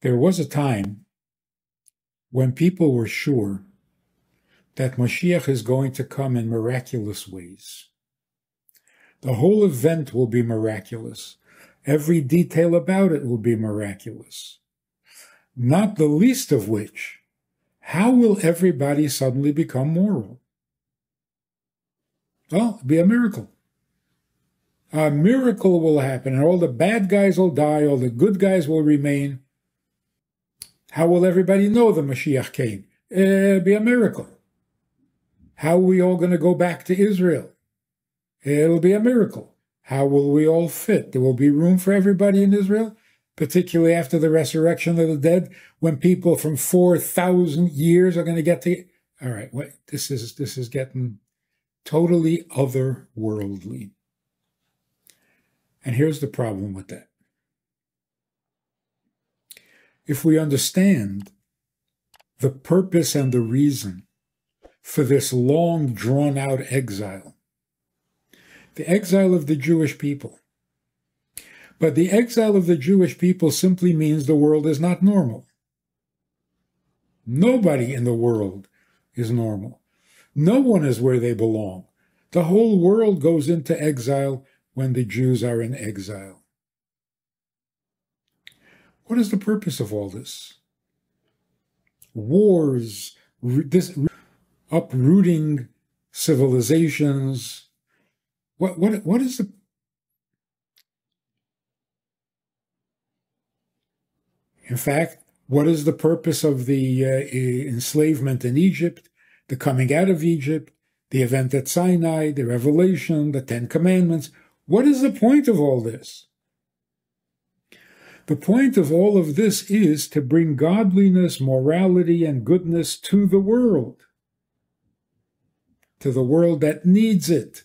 There was a time when people were sure that Mashiach is going to come in miraculous ways. The whole event will be miraculous. Every detail about it will be miraculous. Not the least of which, how will everybody suddenly become moral? Well, it'll be a miracle. A miracle will happen, and all the bad guys will die, all the good guys will remain. How will everybody know the Mashiach came? It'll be a miracle. How are we all going to go back to Israel? It'll be a miracle. How will we all fit? There will be room for everybody in Israel, particularly after the resurrection of the dead, when people from 4,000 years are going to get to... All right, this is getting totally otherworldly. And here's the problem with that. If we understand the purpose and the reason for this long, drawn-out exile, the exile of the Jewish people. But the exile of the Jewish people simply means the world is not normal. Nobody in the world is normal. No one is where they belong. The whole world goes into exile when the Jews are in exile. What is the purpose of all this? Wars, uprooting civilizations. What is the... In fact, what is the purpose of the enslavement in Egypt, the coming out of Egypt, the event at Sinai, the revelation, the Ten Commandments? What is the point of all this? The point of all of this is to bring godliness, morality, and goodness to the world that needs it,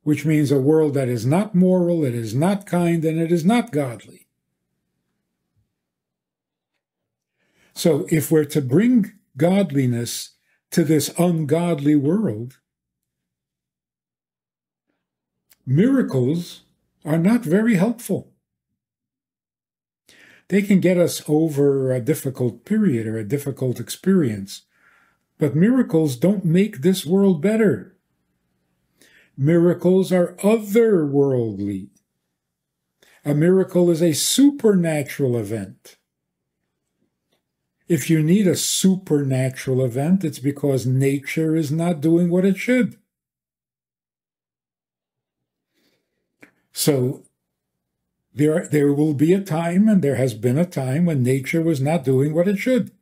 which means a world that is not moral, it is not kind, and it is not godly. So if we're to bring godliness to this ungodly world, miracles are not very helpful. They can get us over a difficult period or a difficult experience, but miracles don't make this world better. Miracles are otherworldly. A miracle is a supernatural event. If you need a supernatural event, it's because nature is not doing what it should. So there will be a time, and there has been a time, when nature was not doing what it should.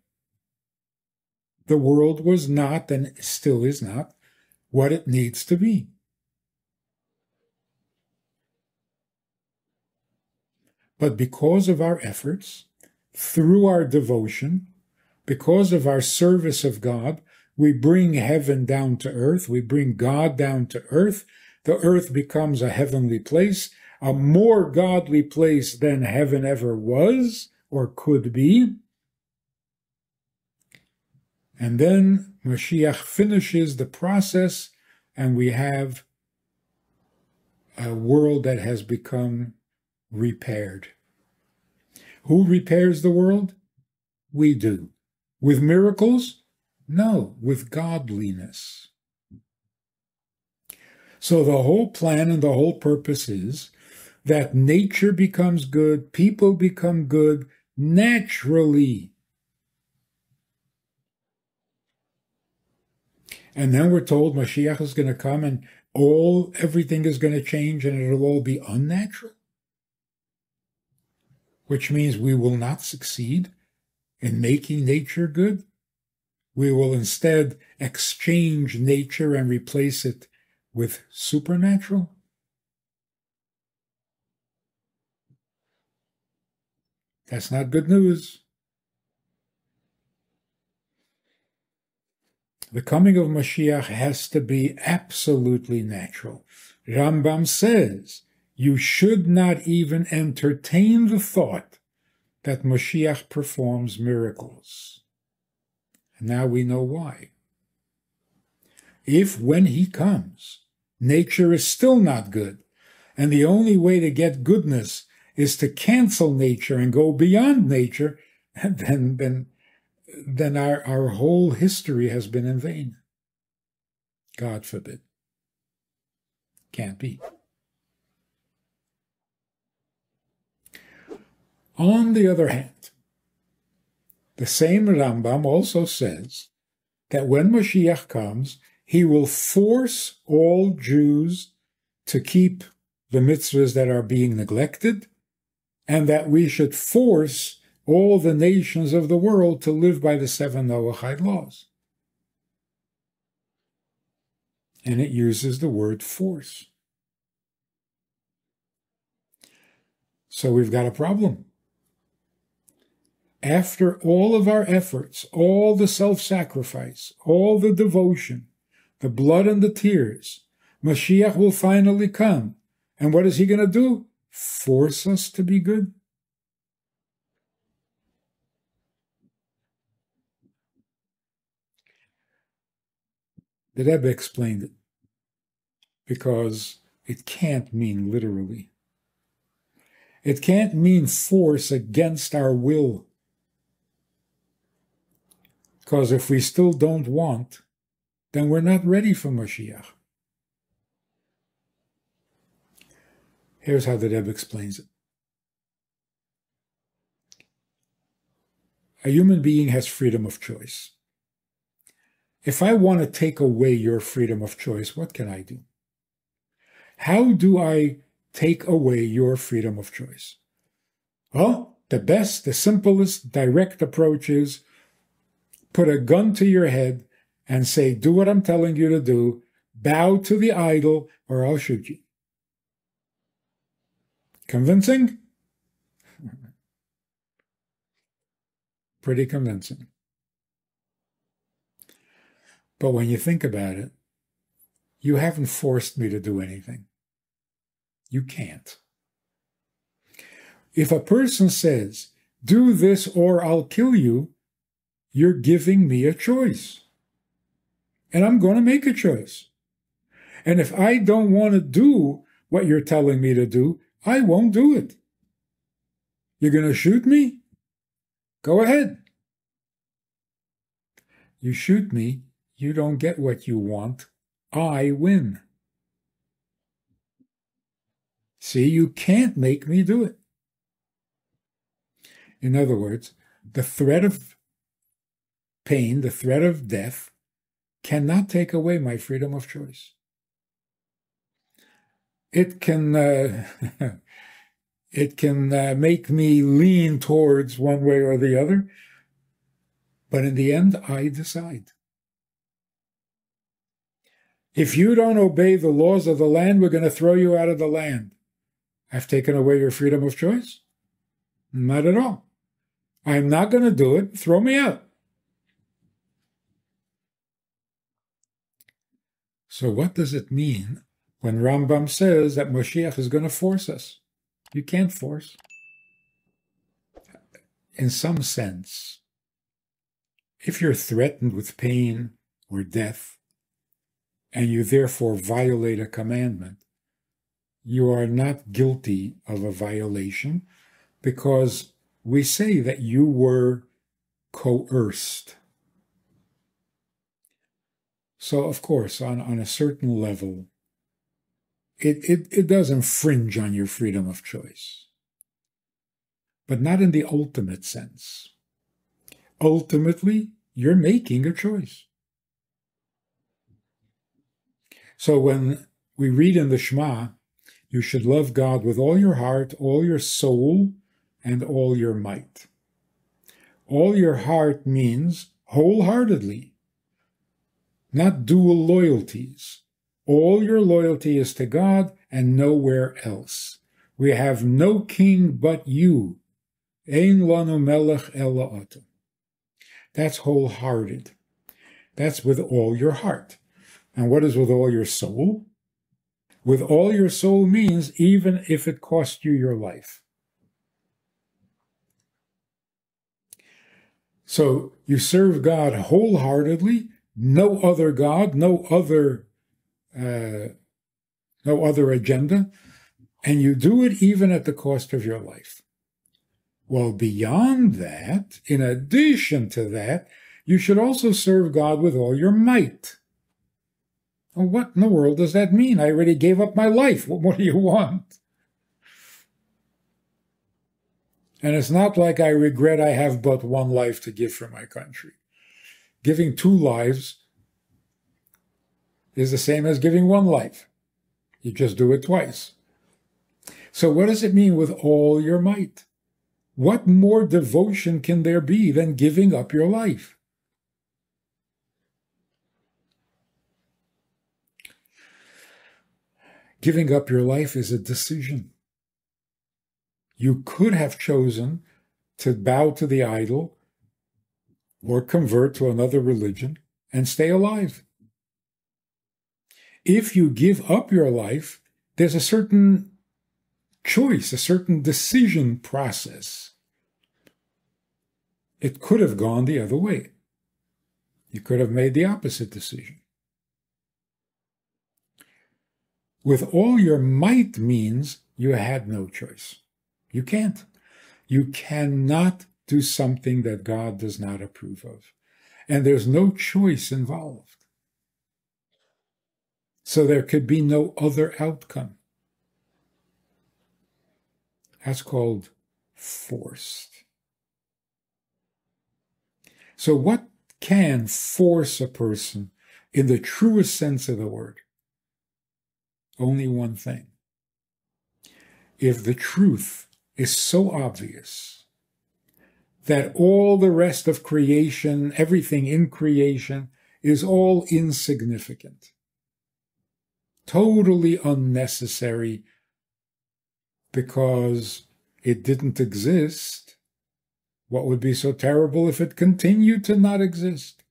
The world was not, and still is not, what it needs to be. But because of our efforts, through our devotion, because of our service of God, we bring heaven down to earth, we bring God down to earth. The earth becomes a heavenly place, a more godly place than heaven ever was or could be. And then Mashiach finishes the process, and we have a world that has become repaired. Who repairs the world? We do. With miracles? No, with godliness. So the whole plan and the whole purpose is that nature becomes good, people become good naturally. And then we're told Mashiach is going to come and everything is going to change and it'll all be unnatural. Which means we will not succeed in making nature good. We will instead exchange nature and replace it with supernatural. That's not good news. The coming of Mashiach has to be absolutely natural. Rambam says you should not even entertain the thought that Mashiach performs miracles. And now we know why. If, when he comes, nature is still not good, and the only way to get goodness is to cancel nature and go beyond nature, then our whole history has been in vain. God forbid. Can't be. On the other hand, the same Rambam also says that when Mashiach comes, he will force all Jews to keep the mitzvahs that are being neglected, and that we should force all the nations of the world to live by the 7 Noahide laws. And it uses the word force. So we've got a problem. After all of our efforts, all the self-sacrifice, all the devotion, the blood and the tears, Mashiach will finally come. And what is he going to do? Force us to be good? The Rebbe explained it, because it can't mean literally. It can't mean force against our will. Because if we still don't want, then we're not ready for Mashiach. Here's how the Rebbe explains it. A human being has freedom of choice. If I want to take away your freedom of choice, what can I do? How do I take away your freedom of choice? Well, the best, the simplest, direct approach is put a gun to your head and say, do what I'm telling you to do, bow to the idol, or I'll shoot you. Convincing? Pretty convincing. But when you think about it, you haven't forced me to do anything. You can't. If a person says, do this or I'll kill you, you're giving me a choice. And I'm going to make a choice. And if I don't want to do what you're telling me to do, I won't do it. You're going to shoot me? Go ahead. You shoot me, you don't get what you want. I win. See, you can't make me do it. In other words, the threat of pain, the threat of death, cannot take away my freedom of choice. It can make me lean towards one way or the other, but in the end, I decide. If you don't obey the laws of the land, we're going to throw you out of the land. I've taken away your freedom of choice? Not at all. I'm not going to do it. Throw me out. So what does it mean when Rambam says that Moshiach is going to force us? You can't force. In some sense, if you're threatened with pain or death, and you therefore violate a commandment, you are not guilty of a violation, because we say that you were coerced. So, of course, on a certain level, it does infringe on your freedom of choice, but not in the ultimate sense. Ultimately, you're making a choice. So when we read in the Shema, you should love God with all your heart, all your soul, and all your might. All your heart means wholeheartedly, not dual loyalties. All your loyalty is to God and nowhere else. We have no king but you. Ein lanu melech ela ata. That's wholehearted. That's with all your heart. And what is with all your soul? With all your soul means even if it cost you your life. So you serve God wholeheartedly, no other God, no other agenda, and you do it even at the cost of your life. Well, beyond that, in addition to that, you should also serve God with all your might. Well, what in the world does that mean? I already gave up my life. What more do you want? And it's not like I regret I have but one life to give for my country. Giving 2 lives is the same as giving 1 life. You just do it twice. So what does it mean with all your might? What more devotion can there be than giving up your life? Giving up your life is a decision. You could have chosen to bow to the idol or convert to another religion and stay alive. If you give up your life, there's a certain choice, a certain decision process. It could have gone the other way. You could have made the opposite decision. With all your might means you had no choice. You can't. You cannot do something that God does not approve of. And there's no choice involved. So there could be no other outcome. That's called forced. So what can force a person in the truest sense of the word? Only one thing. If the truth is so obvious that all the rest of creation, everything in creation, is all insignificant, totally unnecessary because it didn't exist, what would be so terrible if it continued to not exist?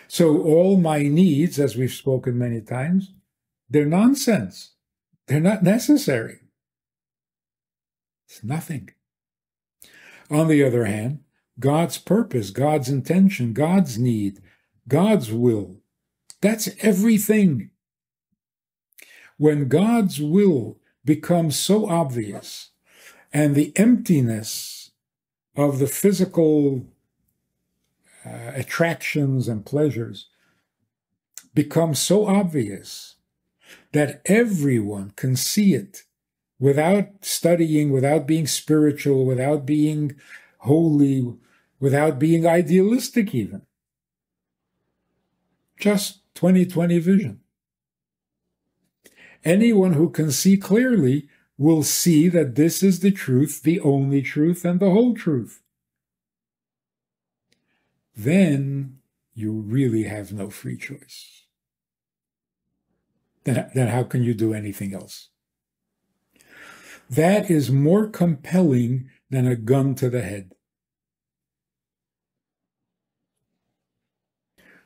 So all my needs, as we've spoken many times, they're nonsense. They're not necessary. It's nothing. On the other hand, God's purpose, God's intention, God's need, God's will, that's everything. When God's will becomes so obvious and the emptiness of the physical attractions and pleasures becomes so obvious that everyone can see it without studying, without being spiritual, without being holy, without being idealistic even. Just 20/20 vision. Anyone who can see clearly will see that this is the truth, the only truth, and the whole truth. Then you really have no free choice. Then how can you do anything else? That is more compelling than a gun to the head.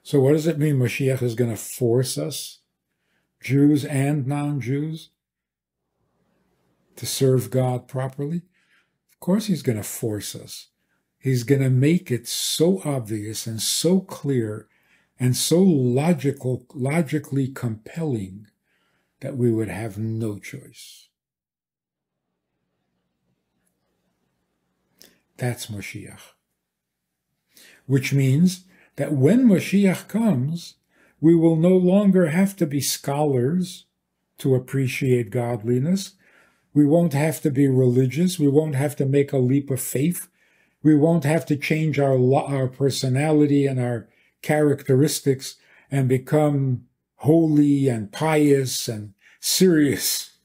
So what does it mean Mashiach is going to force us, Jews and non-Jews, to serve God properly? Of course he's going to force us. He's going to make it so obvious and so clear and so logically compelling that we would have no choice. That's Mashiach. Which means that when Mashiach comes, we will no longer have to be scholars to appreciate godliness. We won't have to be religious. We won't have to make a leap of faith. We won't have to change our personality and our characteristics and become holy and pious and serious.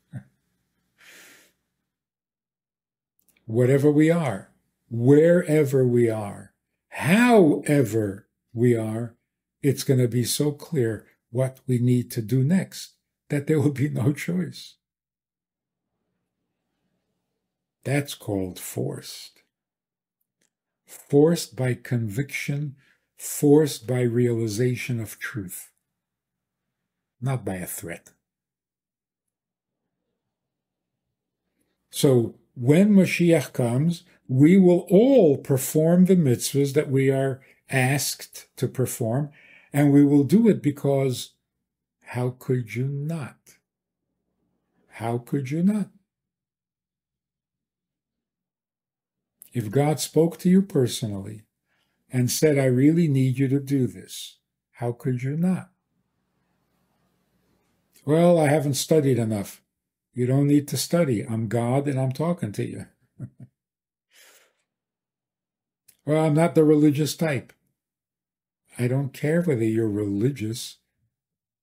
Whatever we are, wherever we are, however we are, it's going to be so clear what we need to do next that there will be no choice. That's called forced. Forced by conviction, forced by realization of truth, not by a threat. So when Mashiach comes, we will all perform the mitzvahs that we are asked to perform, and we will do it because how could you not? How could you not? If God spoke to you personally and said, I really need you to do this, how could you not? Well, I haven't studied enough. You don't need to study. I'm God and I'm talking to you. Well, I'm not the religious type. I don't care whether you're religious.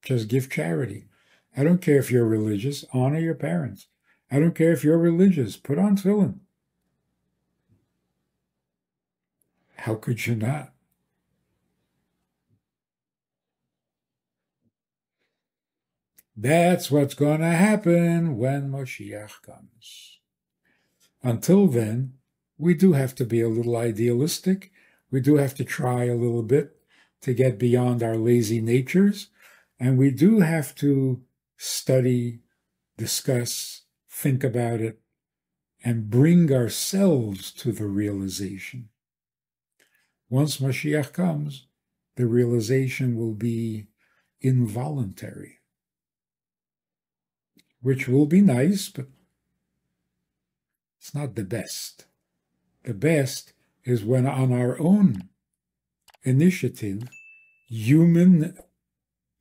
Just give charity. I don't care if you're religious. Honor your parents. I don't care if you're religious. Put on tefillin. How could you not? That's what's going to happen when Moshiach comes. Until then, we do have to be a little idealistic. We do have to try a little bit to get beyond our lazy natures. And we do have to study, discuss, think about it, and bring ourselves to the realization. Once Mashiach comes, the realization will be involuntary, which will be nice, but it's not the best. The best is when on our own initiative, human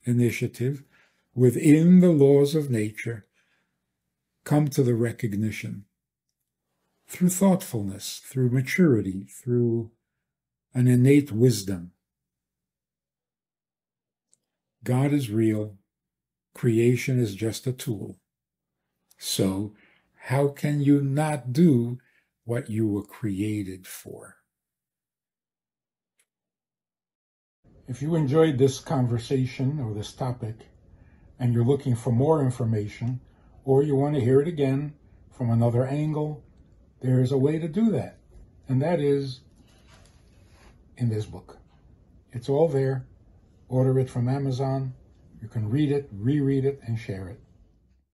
initiative, within the laws of nature, come to the recognition through thoughtfulness, through maturity, through an innate wisdom. God is real. Creation is just a tool. So, how can you not do what you were created for? If you enjoyed this conversation or this topic, and you're looking for more information, or you want to hear it again from another angle, there's a way to do that. And that is in this book. It's all there. Order it from Amazon. You can read it, reread it, and share it.